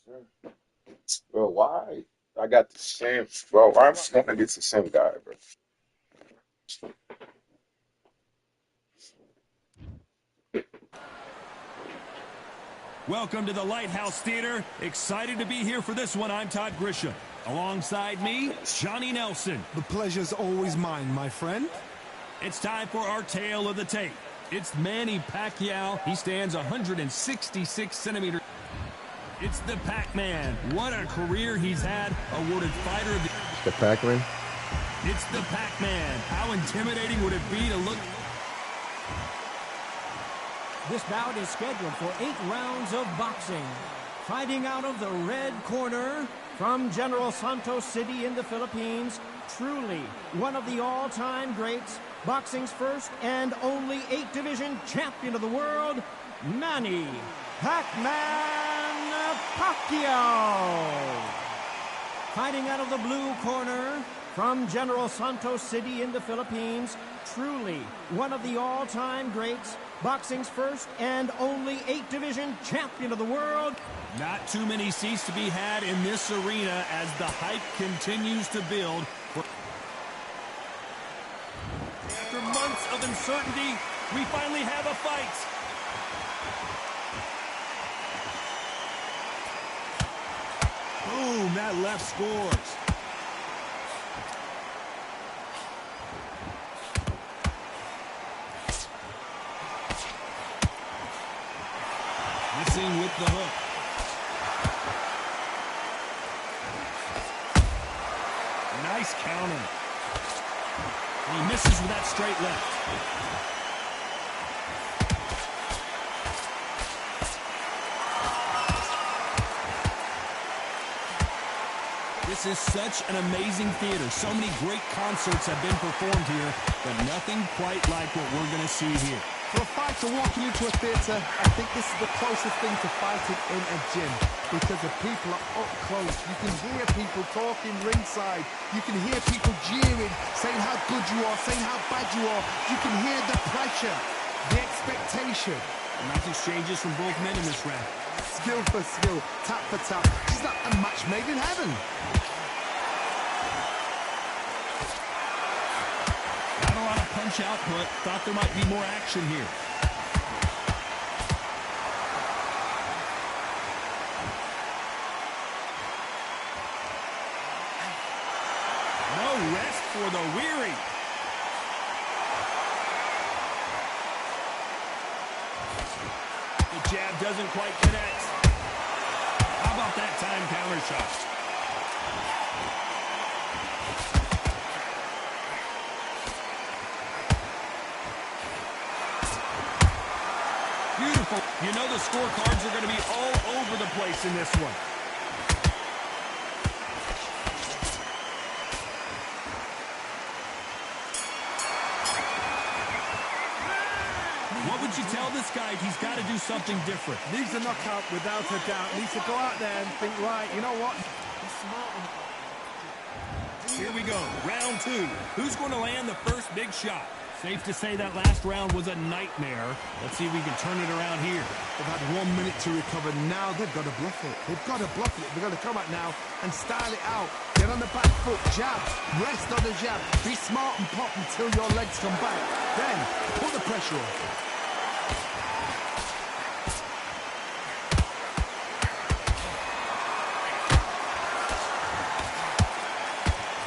Bro, why? I got the same, bro. Why am I going against the same guy, bro? Welcome to the Lighthouse Theater. Excited to be here for this one. I'm Todd Grisham. Alongside me, Johnny Nelson. The pleasure's always mine, my friend. It's time for our tale of the tape. It's Manny Pacquiao. He stands 166 centimeters. It's the Pac-Man. What a career he's had. Awarded Fighter of the... The Pac-Man? It's the Pac-Man. How intimidating would it be to look... This bout is scheduled for 8 rounds of boxing. Fighting out of the red corner from General Santos City in the Philippines, truly one of the all-time greats, boxing's first and only 8-division champion of the world, Manny Pac-Man Pacquiao. Fighting out of the blue corner from General Santos City in the Philippines, truly one of the all-time greats, boxing's first and only 8-division champion of the world. Not too many seats to be had in this arena as the hype continues to build. After months of uncertainty, we finally have a fight. Boom, that left scores. Missing with the hook. Nice counter. And he misses with that straight left. This is such an amazing theater. So many great concerts have been performed here, but nothing quite like what we're going to see here. For a fighter walking into a theatre, I think this is the closest thing to fighting in a gym because the people are up close. You can hear people talking ringside. You can hear people jeering, saying how good you are, saying how bad you are. You can hear the pressure, the expectation. Nice exchanges from both men in this round. Skill for skill, tap for tap. It's like a match made in heaven. Not a lot of punch output. Thought there might be more action here. No rest for the weary. The jab doesn't quite connect. How about that time counter shot? Beautiful. You know the scorecards are going to be all over the place in this one. What would you tell this guy? He's got to do something different. Needs a knockout without a doubt. Needs to go out there and think, right, you know what? Here we go, round 2. Who's going to land the first big shot? Safe to say that last round was a nightmare. Let's see if we can turn it around here. They've had 1 minute to recover. Now they've got to bluff it. They've got to bluff it. They've got to come out now and style it out. Get on the back foot, jab, rest on the jab. Be smart and pop until your legs come back. Then put the pressure on.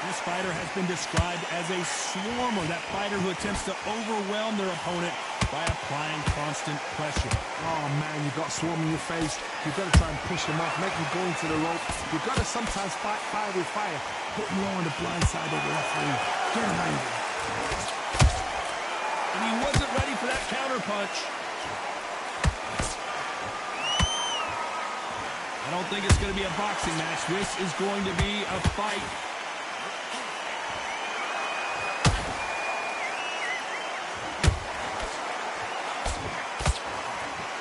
This fighter has been described as a swarmer, that fighter who attempts to overwhelm their opponent by applying constant pressure. Oh man, you've got swarm in your face. You've got to try and push them off, make them go into the rope. You've got to sometimes fight fire with fire. Put them low on the blind side of the referee. Get him angry. And he wasn't ready for that counter punch. I don't think it's going to be a boxing match. This is going to be a fight.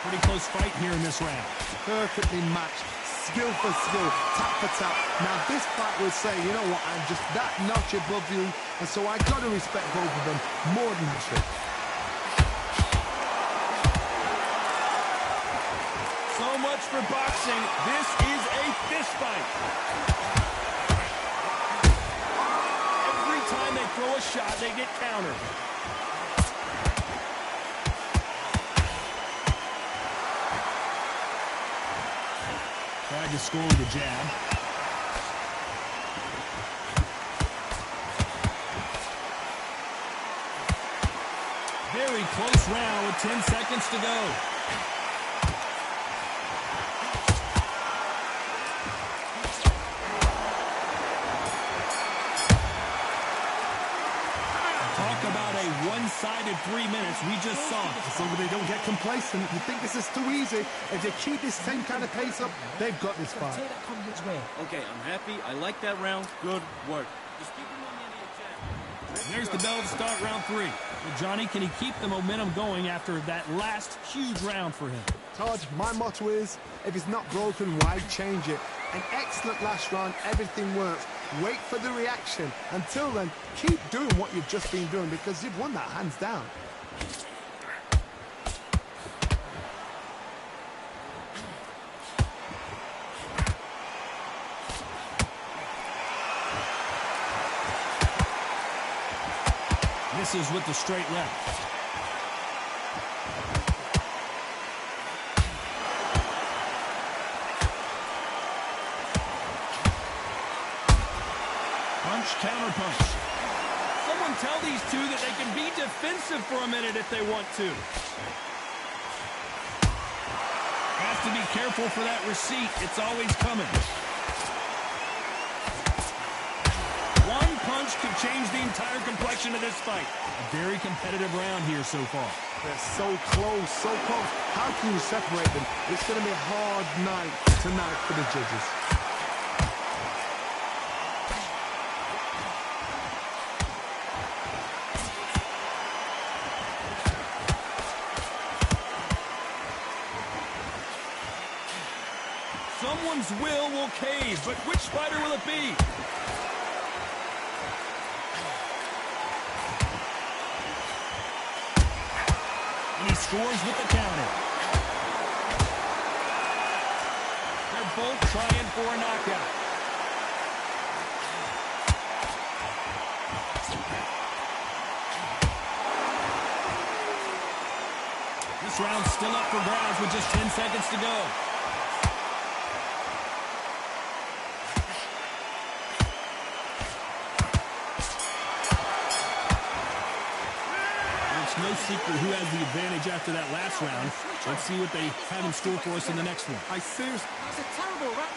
Pretty close fight here in this round. Perfectly matched, skill for skill, tap for tap. Now this fight will say, you know what, I'm just that notch above you, and so I got to respect both of them more than I should. So much for boxing. This is a fist fight. Every time they throw a shot, they get countered. Tried to score with a jab. Very close round with 10 seconds to go. Talk about a one-sided 3 minutes. We just saw it. As long as they don't get complacent, you think this is too easy. If they keep this same kind of pace up, they've got this fight. Okay, I'm happy. I like that round. Good work. Just keep him on the end of your jab. There's the bell to start round 3. But Johnny, can he keep the momentum going after that last huge round for him? Todd, my motto is, if it's not broken, why change it? An excellent last round, everything works. Wait for the reaction. Until then, keep doing what you've just been doing because you've won that hands down. Misses with the straight left. Punch, counter punch. Someone tell these two that they can be defensive for a minute if they want to. Has to be careful for that receipt. It's always coming. One punch could change the entire complexion of this fight. A very competitive round here so far. They're so close, so close. How can you separate them? It's going to be a hard night tonight for the judges. Someone's will cave, but which fighter will it be? And he scores with the counter. They're both trying for a knockout. This round's still up for grabs with just 10 seconds to go. No secret who has the advantage after that last round. Let's see what they have in store for us in the next one. I seriously... It's a terrible round.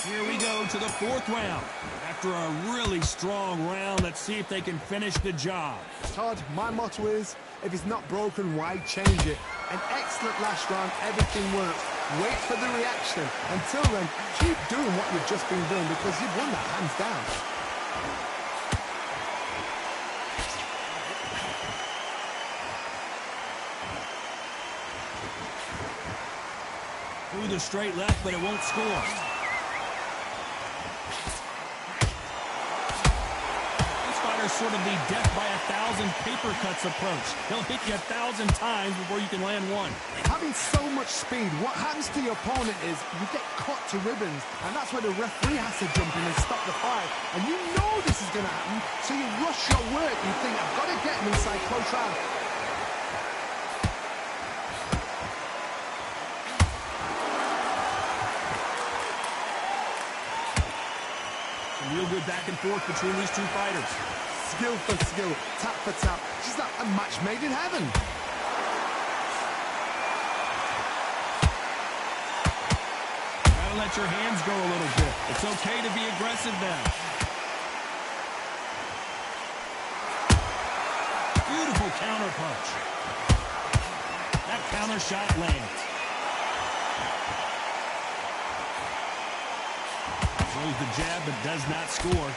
Here we go to the 4th round. After a really strong round, let's see if they can finish the job. Todd, my motto is, if it's not broken, why change it? An excellent last round, everything works. Wait for the reaction. Until then, keep doing what you've just been doing because you've won that hands down. Through the straight left, but it won't score. This fighter's sort of the death by 1,000 paper cuts approach. He'll hit you 1,000 times before you can land one. Having so much speed, what happens to your opponent is you get cut to ribbons, and that's where the referee has to jump in and stop the fight. And you know this is going to happen, so you rush your work. You think, I've got to get him inside close round. Real good back and forth between these two fighters. Skill for skill, tap for tap. She's like a match made in heaven. Gotta let your hands go a little bit. It's okay to be aggressive now. Beautiful counter punch. That counter shot lands. Throws the jab, but does not score.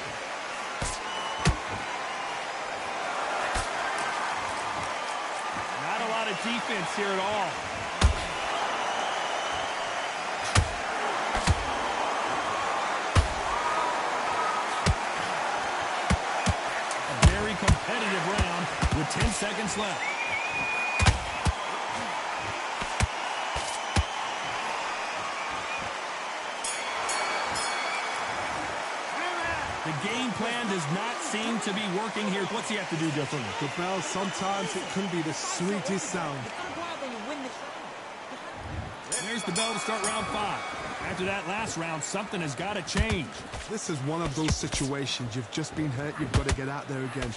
Not a lot of defense here at all. A very competitive round with 10 seconds left. The game plan does not seem to be working here. What's he have to do differently? The bell, sometimes it can be the sweetest sound. There's the bell to start round 5. After that last round, something has got to change. This is one of those situations. You've just been hurt. You've got to get out there again.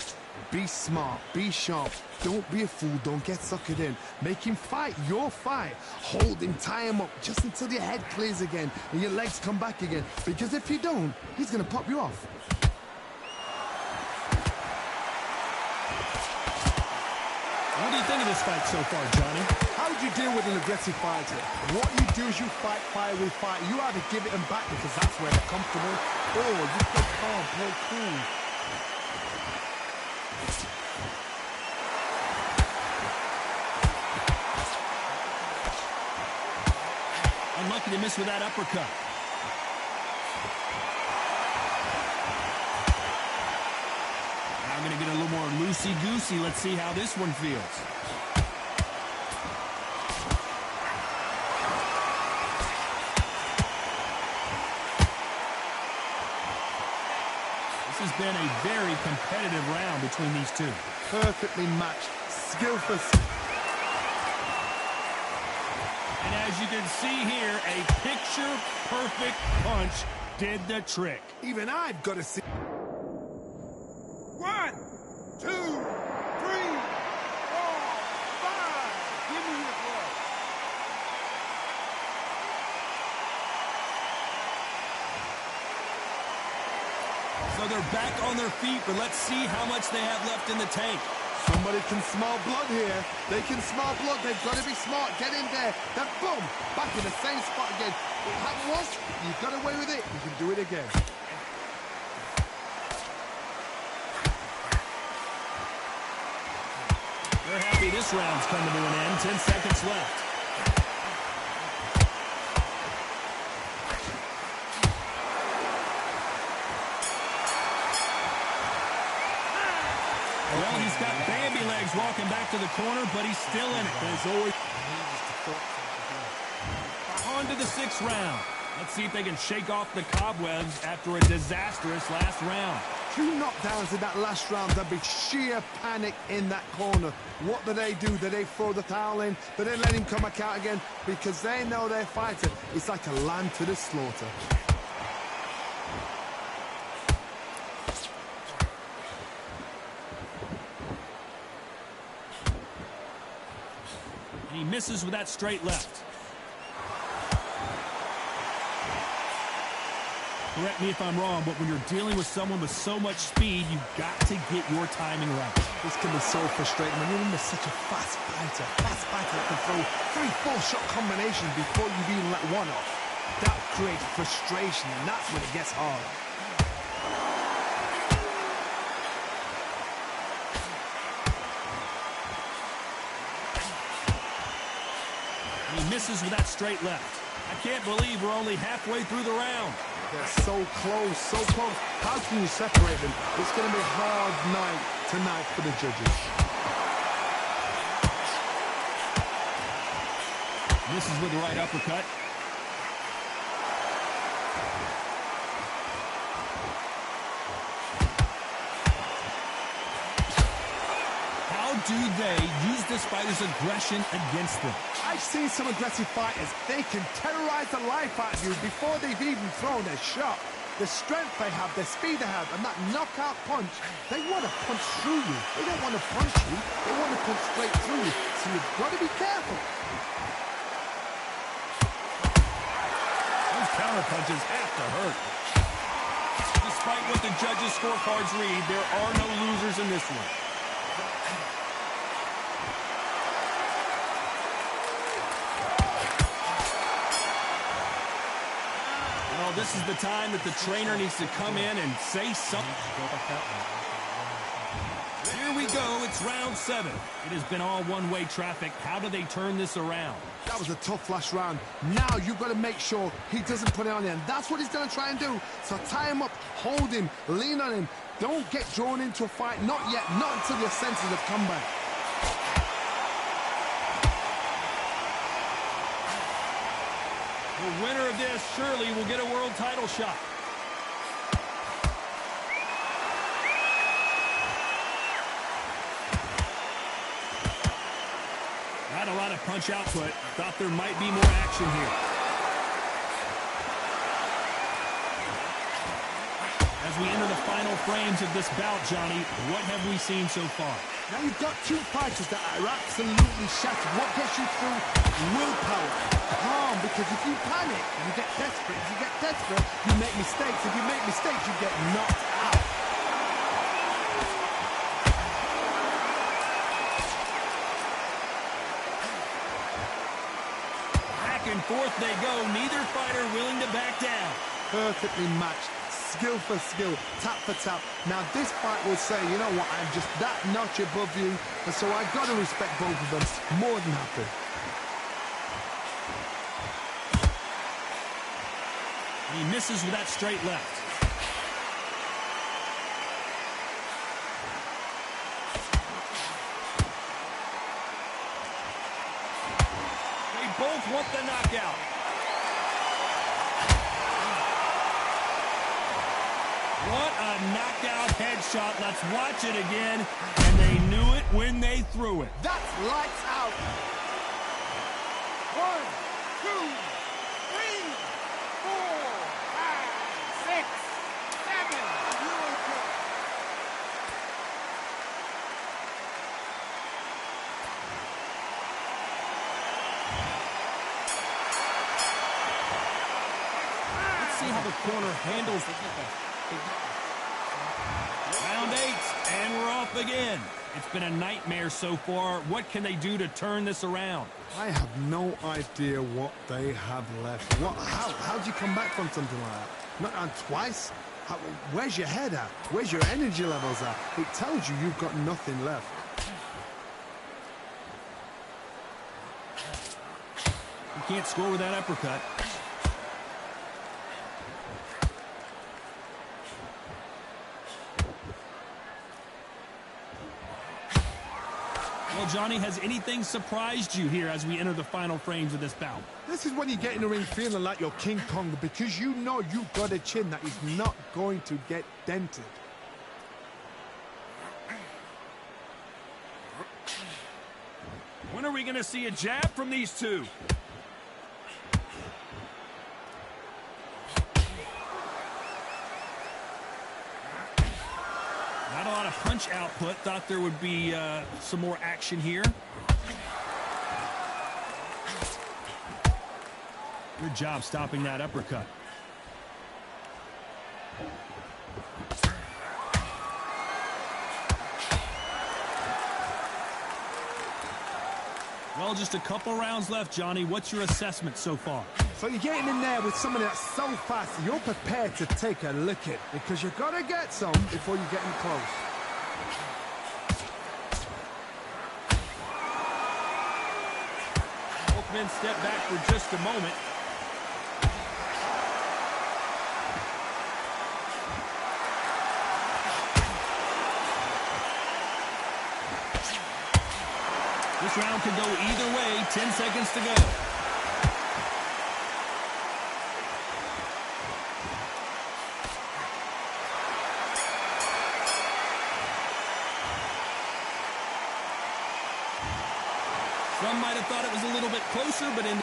Be smart. Be sharp. Don't be a fool. Don't get suckered in. Make him fight your fight. Hold him. Tie him up just until your head clears again and your legs come back again. Because if you don't, he's going to pop you off. What do you think of this fight so far, Johnny? How would you deal with an aggressive fighter? What you do is you fight fire with fight. You either give it them back because that's where they're comfortable, or you play calm, play cool. Unlucky to miss with that uppercut. Now I'm going to get a little more loosey-goosey. Let's see how this one feels. This has been a very competitive round between these two. Perfectly matched, skillful. And as you can see here, a picture-perfect punch did the trick. Even I've got to see. 1, 2, 3, 4, 5. Give me your blood. So they're back on their feet, but let's see how much they have left in the tank. Somebody can smell blood here. They can smell blood. They've got to be smart. Get in there. Then boom, back in the same spot again. It happened once. You got away with it. You can do it again. They're happy this round's coming to an end. 10 seconds left. Well, he's got Bambi legs walking back to the corner, but he's still in it. There's always... On to the 6th round. Let's see if they can shake off the cobwebs after a disastrous last round. 2 knockdowns in that last round. There'll be sheer panic in that corner. What do? Do they throw the towel in? Do they let him come back out again? Because they know their fighter. It's like a lamb to the slaughter. And he misses with that straight left. Correct me if I'm wrong, but when you're dealing with someone with so much speed, you've got to get your timing right. This can be so frustrating when you're in such a fast fighter that can throw 3, 4 shot combinations before you've even let one off. That creates frustration, and that's when it gets hard. And he misses with that straight left. I can't believe we're only halfway through the round. They're so close, so close. How can you separate them? It's going to be a hard night tonight for the judges. Misses with the right uppercut. How do they use this fighter's aggression against them? I've seen some aggressive fighters. They can terrorize the life out of you before they've even thrown their shot. The strength they have, the speed they have, and that knockout punch, they want to punch through you. They don't want to punch you. They want to punch straight through you. So you've got to be careful. Those counter punches have to hurt. Despite what the judges' scorecards read, there are no losers in this one. Well, this is the time that the trainer needs to come in and say something. Here we go. It's round 7. It has been all one-way traffic. How do they turn this around? That was a tough last round. Now you've got to make sure he doesn't put it on you. And that's what he's going to try and do. So tie him up, hold him, lean on him. Don't get drawn into a fight. Not yet. Not until your senses have come back. The winner of this surely will get a world title shot. Not a lot of punch output. Thought there might be more action here. As we enter the final frames of this bout, Johnny, what have we seen so far? Now you've got two fighters that are absolutely shattered. What gets you through? Willpower. Calm, because if you panic, you get desperate. If you get desperate, you make mistakes. If you make mistakes, you get knocked out. Back and forth they go. Neither fighter willing to back down. Perfectly matched. Skill for skill, tap for tap. Now this fight will say, you know what, I'm just that notch above you, and so I've got to respect both of them. More than happy. He misses with that straight left. They both want the knockout. What a knockout headshot. Let's watch it again. And they knew it when they threw it. That's lights out. 1, 2, 3, 4, 5, 6, 7. You okay? Let's see how the corner handles it. Round 8, and we're off again. It's been a nightmare so far. What can they do to turn this around? I have no idea what they have left. How'd you come back from something like that? Not on twice? Where's your head at? Where's your energy levels at? It tells you you've got nothing left. You can't score with that uppercut. Well, Johnny, has anything surprised you here as we enter the final frames of this bout? This is when you get in the ring feeling like you're King Kong, because you know you've got a chin that is not going to get dented. When are we going to see a jab from these two? Not a lot of punch output. Thought there would be some more action here. Good job stopping that uppercut. Well, just a couple rounds left, Johnny. What's your assessment so far? So you're getting in there with somebody that's so fast, you're prepared to take a licking, because you've got to get some before you get in close. Both men step back for just a moment. This round could go either way. 10 seconds to go. Some might have thought it was a little bit closer, but in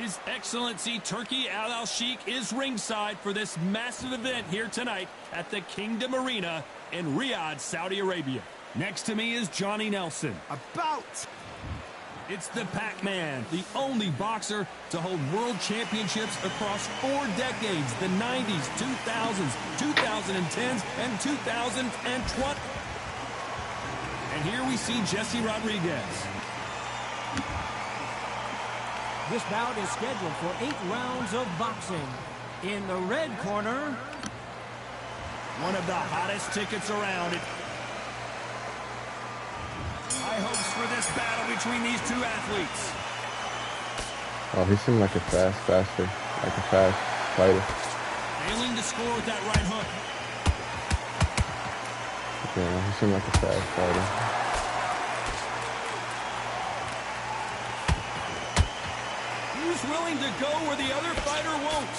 His Excellency Turki Al-Sheikh is ringside for this massive event here tonight at the Kingdom Arena in Riyadh, Saudi Arabia. Next to me is Johnny Nelson. It's the Pac-Man, the only boxer to hold world championships across 4 decades, the 90s, 2000s, 2010s, and 2020. And here we see Jesse Rodriguez. This bout is scheduled for 8 rounds of boxing. In the red corner, one of the hottest tickets around. High hopes for this battle between these two athletes. Oh, he seemed like a fast fighter. Failing to score with that right hook. Yeah, he seemed like a fast fighter. He's willing to go where the other fighter won't.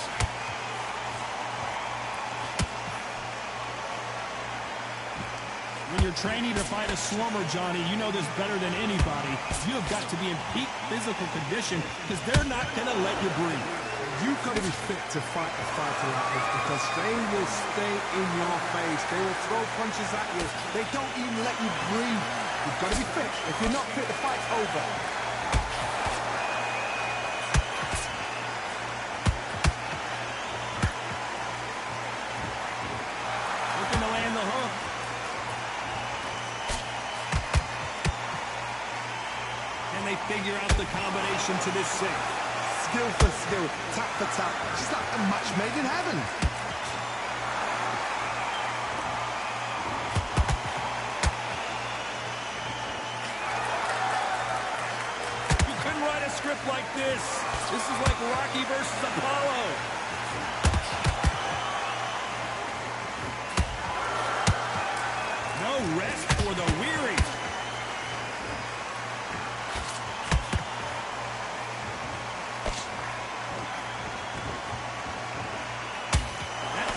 When you're training to fight a swarmer, Johnny, you know this better than anybody. You have got to be in peak physical condition because they're not going to let you breathe. You've got to be fit to fight a fighter like this because they will stay in your face. They will throw punches at you. They don't even let you breathe. You've got to be fit. If you're not fit, the fight's over. Looking to land the hook. Can they figure out the combination to this sink? Skill for skill, tap for tap. She's like a match made in heaven. You couldn't write a script like this. This is like Rocky versus Apollo. No rest for the weary.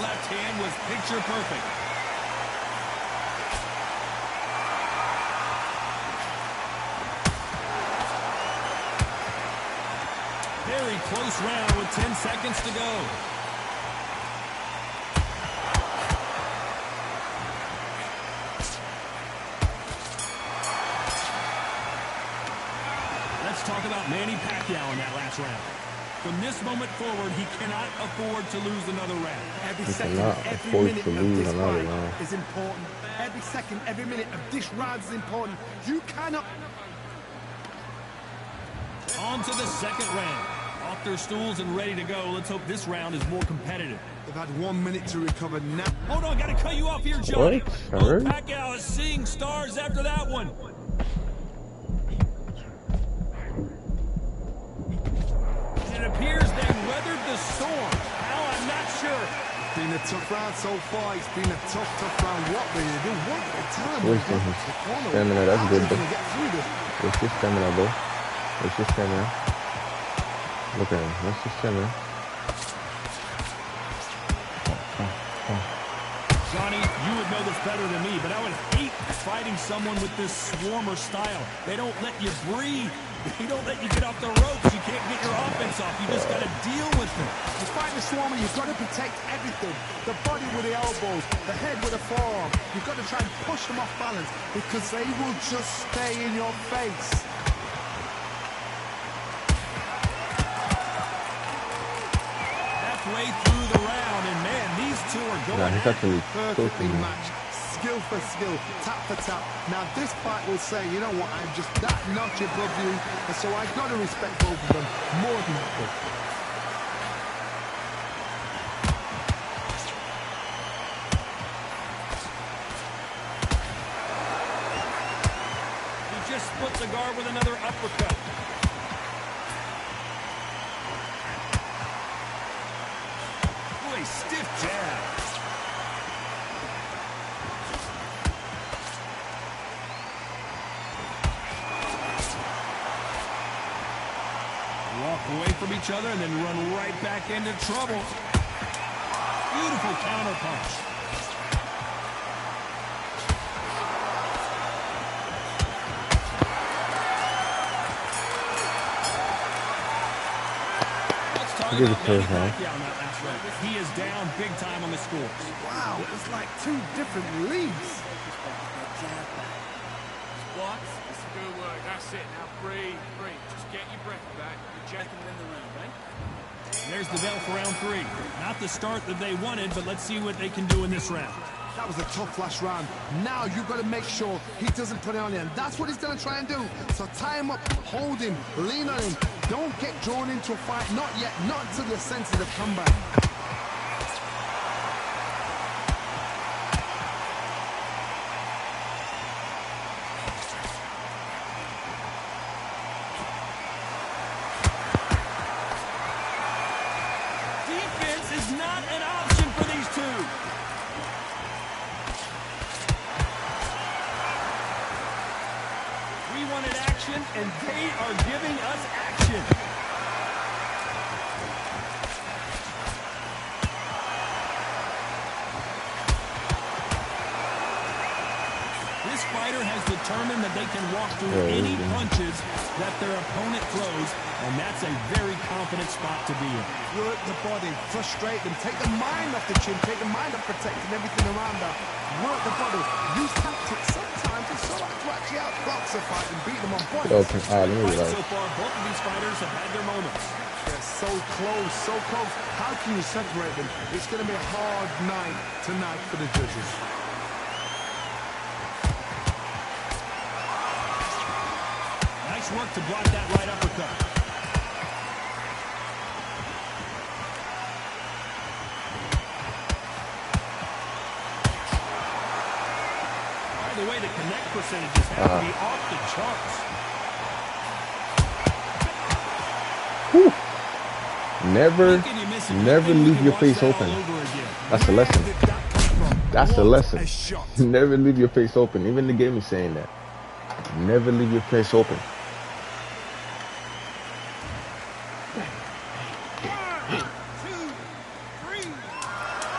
Left hand was picture perfect. Very close round with 10 seconds to go. Let's talk about Manny Pacquiao in that last round. From this moment forward, he cannot afford to lose another round. Every second, every minute of this fight is important. Every second, every minute of this round is important. You cannot... On to the second round. Off their stools and ready to go. Let's hope this round is more competitive. They've had 1 minute to recover now. Hold on, got to cut you off here, Johnny. What? Pacquiao is seeing stars after that one. It appears they weathered the storm. How, I'm not sure. It's been a tough round so far. It's been a tough round. What will you do? What will you tell him? Stamina, that's good, though. Get through this. What's your stamina, bro? What's your stamina? Look at him. What's your stamina? Johnny, you would know this better than me, but I would hate fighting someone with this swarmer style. They don't let you breathe. They don't let you get off the ropes. You can't get your offense off. You just got to deal with them. You fight the swarmer, you've got to protect everything. The body with the elbows, the head with the forearm. You've got to try and push them off balance because they will just stay in your face. Halfway through the round, and man, these two are going He's actually perfectly matched. Skill for skill, tap for tap. Now this fight will say, you know what, I'm just that notch above you, and so I've got to respect both of them more than ever. He just split the guard with another uppercut. Boy, stiff jab. Walk away from each other and then run right back into trouble. Beautiful counter punch. Talk Give it about to Manny us, man. Pacquiao in that last round. He is down big time on the scores. Wow, it's like two different leagues. Blocks. That's good work. That's it. Now breathe, breathe. Just get your breath back. You're Back and win the round, right? There's the bell for round 3. Not the start that they wanted, but let's see what they can do in this round. That was a tough last round. Now you've got to make sure he doesn't put it on you, and that's what he's going to try and do. So tie him up, hold him, lean on him. Don't get drawn into a fight. Not yet. Not until your senses have come back. Defense is not an option for these two. We wanted action, and they are giving us action. This fighter has determined that they can walk through any punches that their opponent throws, and that's a very confident spot to be in. Work the body, frustrate them, take the mind off the chin, take the mind off protecting everything around that. Work the body, use tactics. Sometimes it's so hard to actually outbox a fight and beat them on points. Okay, let me Fight relax. so far, both of these fighters have had their moments. They're so close, so close. How can you separate them? It's going to be a hard night tonight for the judges. Nice work to block that right uppercut. By the way, the connect percentages have to be off the charts. Never leave your face open. That's the lesson. That's the lesson. Never leave your face open. Even the game is saying that. Never leave your face open.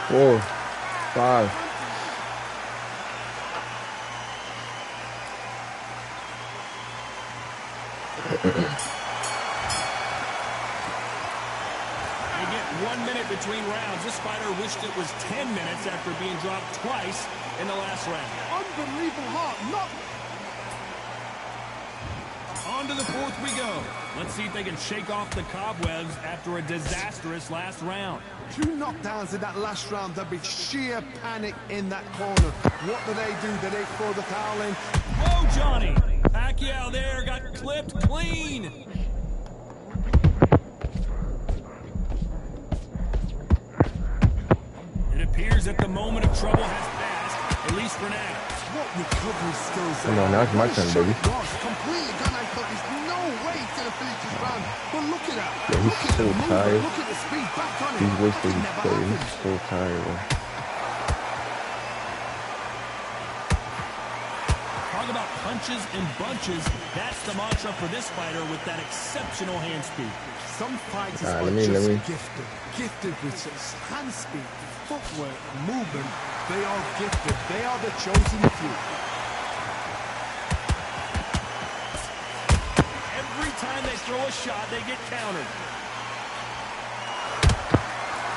4, 5. They get 1 minute between rounds. This fighter wished it was 10 minutes after being dropped twice in the last round. Unbelievable heart. Not On to the 4th we go. Let's see if they can shake off the cobwebs after a disastrous last round. 2 knockdowns in that last round. There'll be sheer panic in that corner. What do? Do they throw the towel in? Whoa, Johnny! Pacquiao there got clipped clean. It appears that the moment of trouble has passed, at least for now. What recovery skills Come on, now it's my turn, baby. Completely gone. I thought there's no way he's going to finish this round. But look at that. Yeah, he's Look at so the movement. tired. Look at the speed. Back on him. He's wasting It his never play. happened. He's so tired, bro. Talk about punches and bunches. That's the mantra for this fighter with that exceptional hand speed. Some fighters Let are me- just gifted with such hand speed, footwork, movement. They are gifted. They are the chosen few. Every time they throw a shot, they get countered.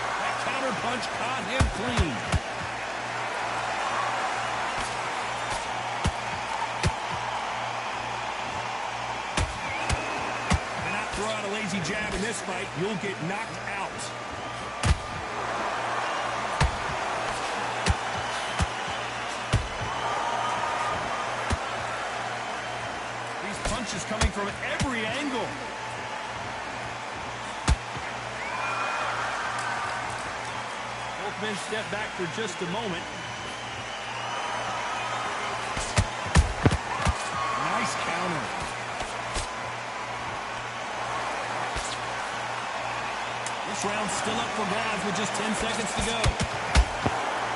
That counter punch caught him clean. Cannot throw out a lazy jab in this fight. You'll get knocked out. These punches coming from every angle. Both men step back for just a moment. Nice counter. This round's still up for grabs with just 10 seconds to go.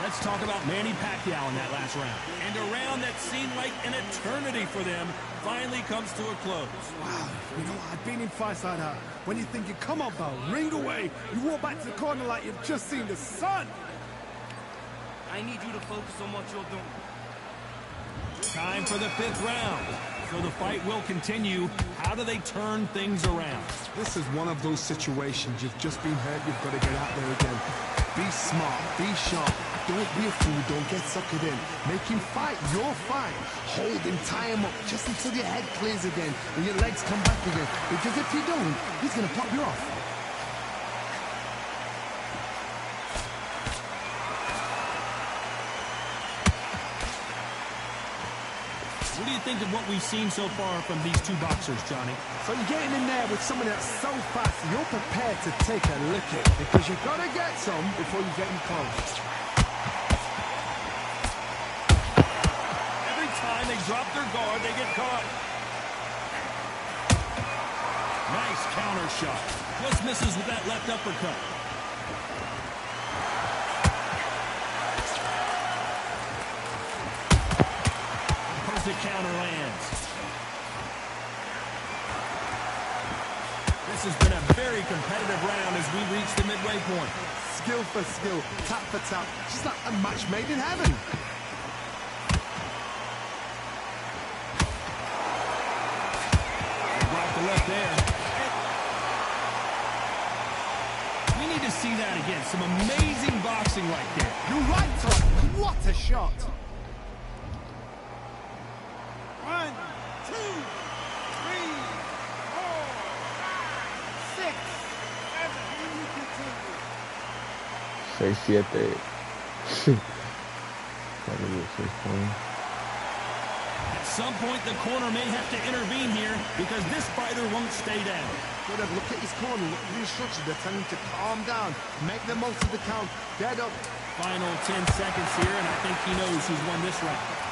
Let's talk about Manny Pacquiao in that last round. And a round that seemed like an eternity for them finally comes to a close. Wow, you know, I've been in fights like that. When you're thinking, come on, pal, ring away. You walk back to the corner like you've just seen the sun. I need you to focus on what you're doing. Time for the 5th round. So the fight will continue. How do they turn things around? This is one of those situations. You've just been hurt. You've got to get out there again. Be smart. Be sharp. Don't be a fool. Don't get suckered in. Make him fight your fight. Hold him. Tie him up just until your head clears again and your legs come back again. Because if you don't, he's going to pop you off. What do you think of what we've seen so far from these two boxers, Johnny? So you're getting in there with someone that's so fast, you're prepared to take a licking because you've got to get some before you get him close. Every time they drop their guard, they get caught. Nice counter shot. Just misses with that left uppercut. The counter lands. This has been a very competitive round as we reach the midway point. Skill for skill, tap for tap, just like a match made in heaven. Block the left there. We need to see that again. Some amazing boxing right there. You're right, Tom. What a shot. 1, 2, 3, 4, 5, 6, 7. 6, 7. At some point, the corner may have to intervene here because this fighter won't stay down. Good, look at his corner, look at the instructions. They're telling him to calm down, make the most of the count, get up. Final 10 seconds here, and I think he knows who's won this round.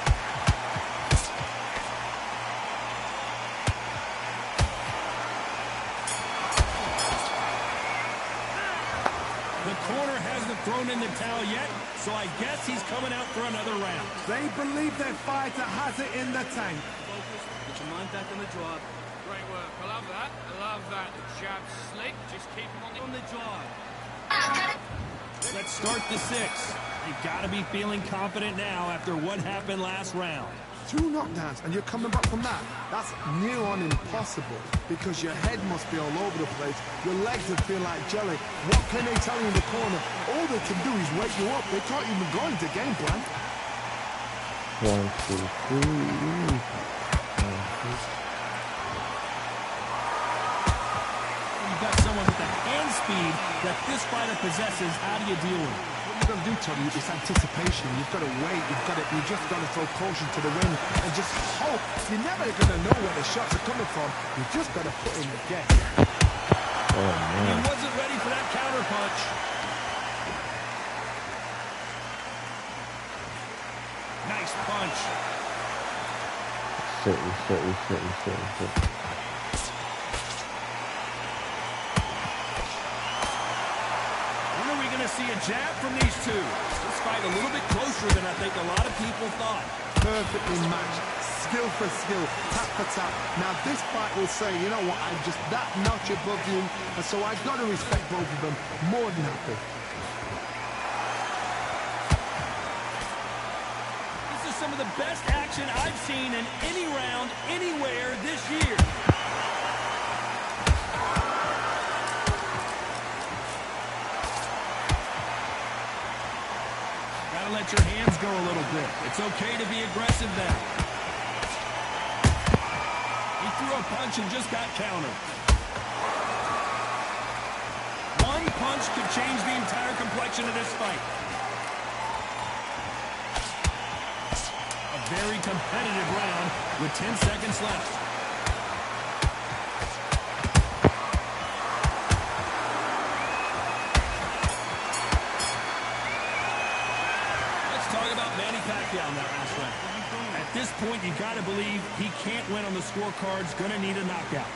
The corner hasn't thrown in the towel yet, so I guess he's coming out for another round. They believe their fighter has it in the tank. Focus. Get your mind back on the job. Great work. I love that. I love that. The jab slick. Just keep him on On the job. Let's start the 6th. They've got to be feeling confident now after what happened last round. 2 knockdowns and you're coming back from that. That's near on impossible because your head must be all over the place. Your legs would feel like jelly. What can they tell you in the corner? All they can do is wake you up. They can't even go into game plan. 1, 2, 3. You've got someone with the hand speed that this fighter possesses. How do you deal with it? What you've got to do, Tony, is anticipation. You've got to wait. You just got to throw caution to the wind and just hope. You're never going to know where the shots are coming from. You just got to put in the guess. Oh, man. He wasn't ready for that counter punch. Nice punch. Shit. When are we going to see a jab from these two? This fight a little bit closer than I think a lot of people thought. Perfectly matched. Skill for skill, tap for tap. Now this fight will say, you know what, I'm just that notch above you, and so I've got to respect both of them more than happy. This is some of the best action I've seen in any round, anywhere this year. Gotta let your hands go a little bit. It's okay to be aggressive now. He threw a punch and just got countered. One punch could change the entire complexion of this fight. A very competitive round with 10 seconds left. Let's talk about Manny Pacquiao in that last round. At this point, you got to believe he can't win on the scorecards. Going to need a knockout.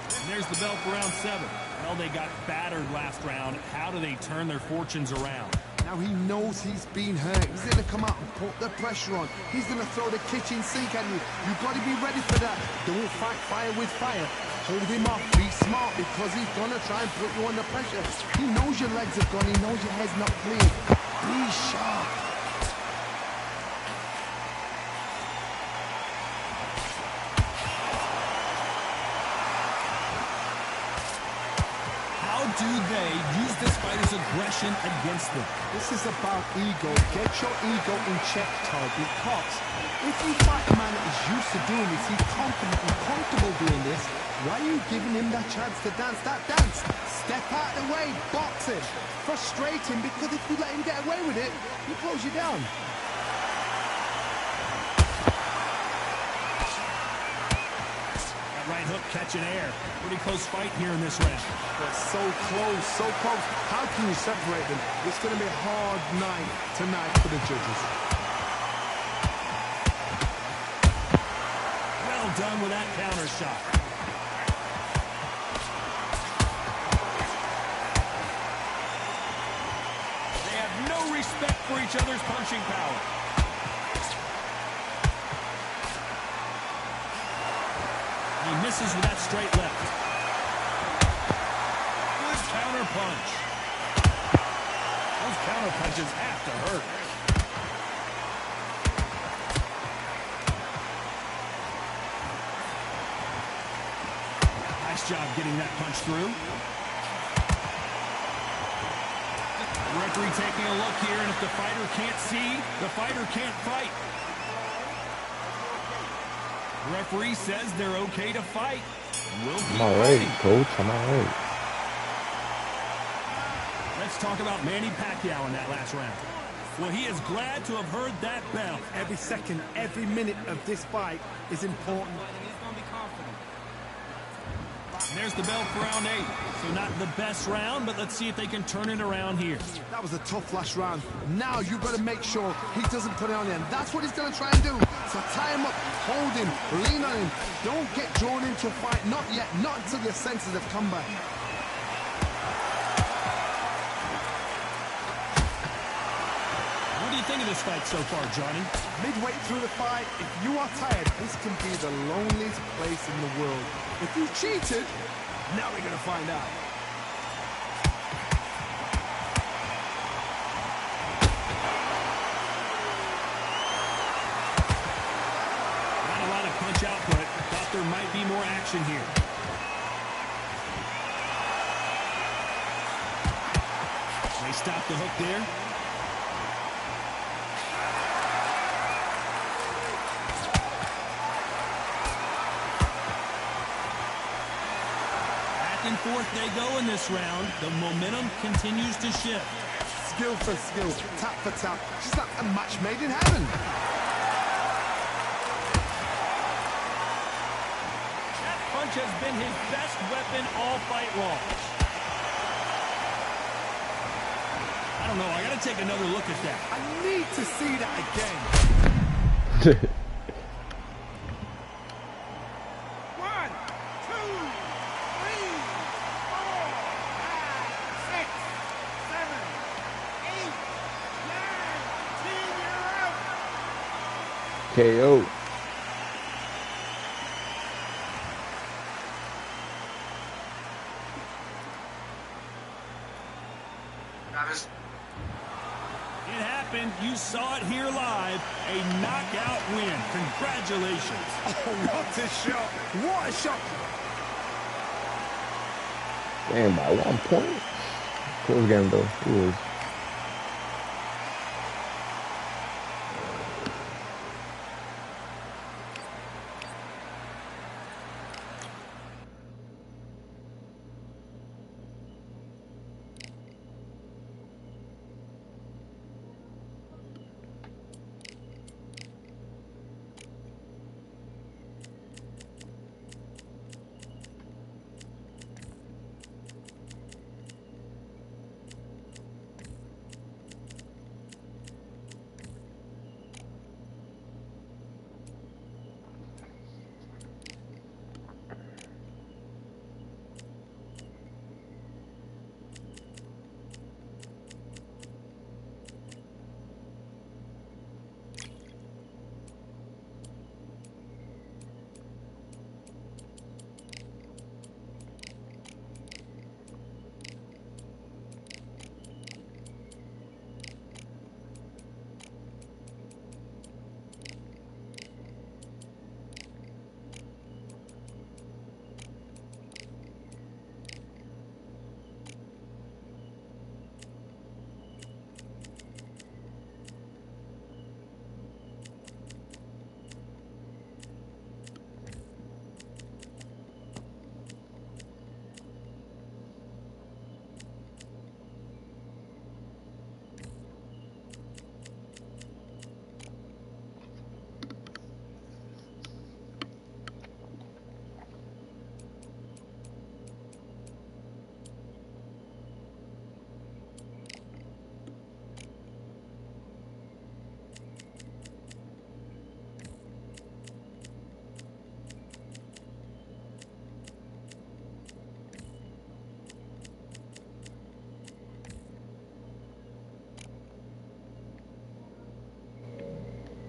And there's the bell for round 7. Well, they got battered last round. How do they turn their fortunes around? Now he knows he's been hurt. He's going to come out and put the pressure on. He's going to throw the kitchen sink at you. You've got to be ready for that. Don't fight fire with fire. Hold him off. Be smart because he's going to try and put you under pressure. He knows your legs are gone. He knows your head's not clean. Be sharp. aggression against them. This is about ego. Get your ego in check, Todd, because if you fight a man that is used to doing this, he's confident and comfortable doing this, why are you giving him that chance to dance that dance? Step out of the way, box him, frustrate him, because if you let him get away with it, he close you down. That right hook catching air. Pretty close fight here in this round. But so close, so close. How can you separate them? It's going to be a hard night tonight for the judges. Well done with that counter shot. They have no respect for each other's punching power. He misses with that straight left. Good counter punch. Those counter punches have to hurt. Nice job getting that punch through. The referee taking a look here, and if the fighter can't see, the fighter can't fight. The referee says they're okay to fight. I'm all right, coach. I'm all right. Let's talk about Manny Pacquiao in that last round. Well, he is glad to have heard that bell. Every second, every minute of this fight is important. And there's the bell for round 8. So not the best round, but let's see if they can turn it around here. That was a tough last round. Now you've got to make sure he doesn't put it on you, and that's what he's going to try and do. So tie him up, hold him, lean on him. Don't get drawn into a fight. Not yet, not until your senses have come back. What do you think of this fight so far, Johnny? Midway through the fight, if you are tired, this can be the loneliest place in the world. If you cheated, now we're going to find out. Not a lot of punch output. Thought there might be more action here. They stop the hook there. Back and forth they go in this round. The momentum continues to shift. Skill for skill, tap for tap. Just like a match made in heaven. That punch has been his best weapon all fight long. I don't know. I got to take another look at that. I need to see that again. 1, 2, 3, 4, 5, 6, 7, 8, 9, 10, you're out. KO. It happened. You saw it here live. A knockout win. Congratulations. Oh, what a shot. What a shot. Damn, by 1 point. Close game though. It was.